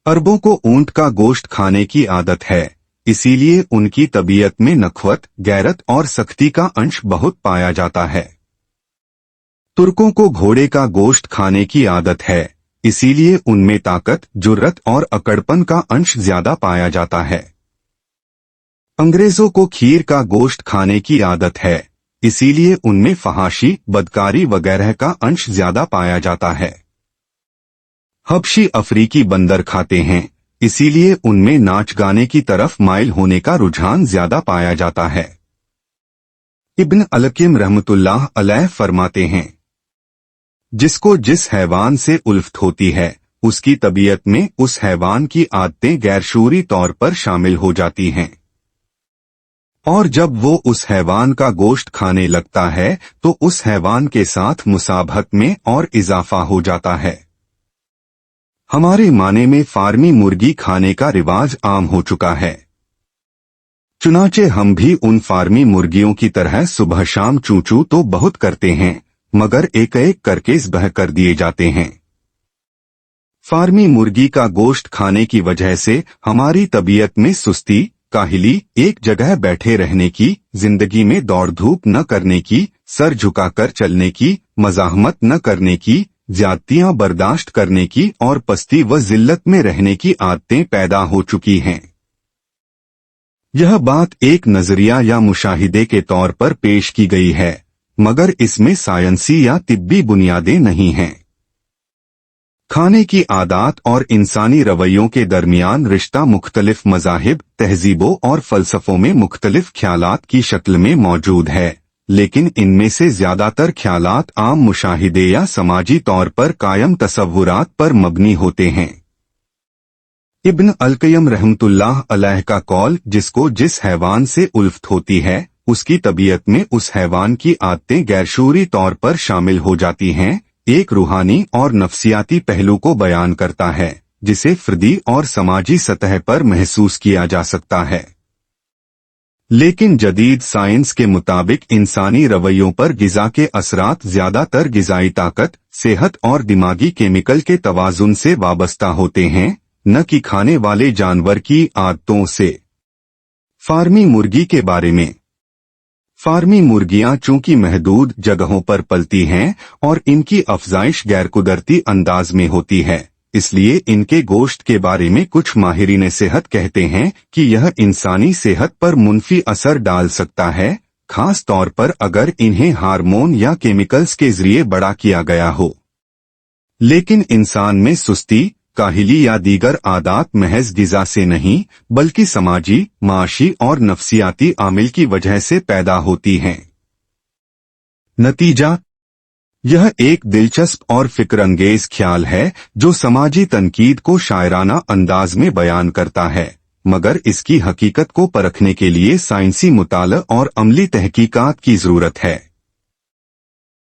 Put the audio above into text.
अरबों को ऊंट का गोश्त खाने की आदत है, इसीलिए उनकी तबीयत में नखवत, गैरत और सख्ती का अंश बहुत पाया जाता है। तुर्कों को घोड़े का गोश्त खाने की आदत है, इसीलिए उनमें ताकत, जुर्रत और अकड़पन का अंश ज्यादा पाया जाता है। अंग्रेजों को खीर का गोश्त खाने की आदत है, इसीलिए उनमें फहाशी, बदकारी वगैरह का अंश ज्यादा पाया जाता है। हबशी अफ्रीकी बंदर खाते हैं, इसीलिए उनमें नाच गाने की तरफ माइल होने का रुझान ज्यादा पाया जाता है। इब्न अलकिम रहमतुल्लाह अलैह फरमाते हैं, जिसको जिस हैवान से उल्फत होती है, उसकी तबीयत में उस हैवान की आदतें गैरशूरी तौर पर शामिल हो जाती हैं, और जब वो उस हैवान का गोश्त खाने लगता है तो उस हैवान के साथ मुसाबहत में और इजाफा हो जाता है। हमारे माने में फार्मी मुर्गी खाने का रिवाज आम हो चुका है। चुनाचे हम भी उन फार्मी मुर्गियों की तरह सुबह शाम चू चू तो बहुत करते हैं, मगर एक एक करके ज़ब्ह कर दिए जाते हैं। फार्मी मुर्गी का गोश्त खाने की वजह से हमारी तबीयत में सुस्ती, काहिली, एक जगह बैठे रहने की, जिंदगी में दौड़ धूप न करने की, सर झुकाकर चलने की, मज़ाहमत न करने की, ज्यादतियां बर्दाश्त करने की और पस्ती व जिल्लत में रहने की आदतें पैदा हो चुकी हैं। यह बात एक नजरिया या मुशाहिदे के तौर पर पेश की गई है, मगर इसमें साइंसी या तिब्बी बुनियादें नहीं हैं। खाने की आदत और इंसानी रवैयों के दरमियान रिश्ता मुख्तलिफ मज़ाहिब, तहजीबों और फ़लसफ़ों में मुख्तलिफ ख्यालात की शक्ल में मौजूद है, लेकिन इनमें से ज्यादातर ख्यालात आम मुशाहिदे या समाजी तौर पर कायम तसव्वुरात पर मबनी होते हैं। इब्न अलकयम रहमतुल्लाह अलैह का कौल, जिसको जिस हैवान से उल्फत होती है, उसकी तबीयत में उस हैवान की आदतें गैरशूरी तौर पर शामिल हो जाती हैं, एक रूहानी और नफ्सियाती पहलू को बयान करता है, जिसे फ़र्दी और समाजी सतह पर महसूस किया जा सकता है। लेकिन जदीद साइंस के मुताबिक इंसानी रवैयों पर गिज़ा के असरात ज्यादातर गिज़ाई ताकत, सेहत और दिमागी केमिकल के तवाज़ुन से वाबस्ता होते हैं, न कि खाने वाले जानवर की आदतों से। फार्मी मुर्गी के बारे में। फार्मी मुर्गियां चूंकि महदूद जगहों पर पलती हैं और इनकी अफजाइश गैरकुदरती अंदाज में होती है, इसलिए इनके गोश्त के बारे में कुछ माहिरीन सेहत कहते हैं कि यह इंसानी सेहत पर मुनफी असर डाल सकता है, खास तौर पर अगर इन्हें हार्मोन या केमिकल्स के जरिए बड़ा किया गया हो। लेकिन इंसान में सुस्ती, काहिली या दीगर आदात महज गिज़ा से नहीं, बल्कि समाजी, माशी और नफ्सियाती आमिल की वजह से पैदा होती हैं। नतीजा यह एक दिलचस्प और फिक्रंगेज ख्याल है जो समाजी तनकीद को शायराना अंदाज में बयान करता है, मगर इसकी हकीकत को परखने के लिए साइंसी मुताला और अमली तहकीकात की जरूरत है।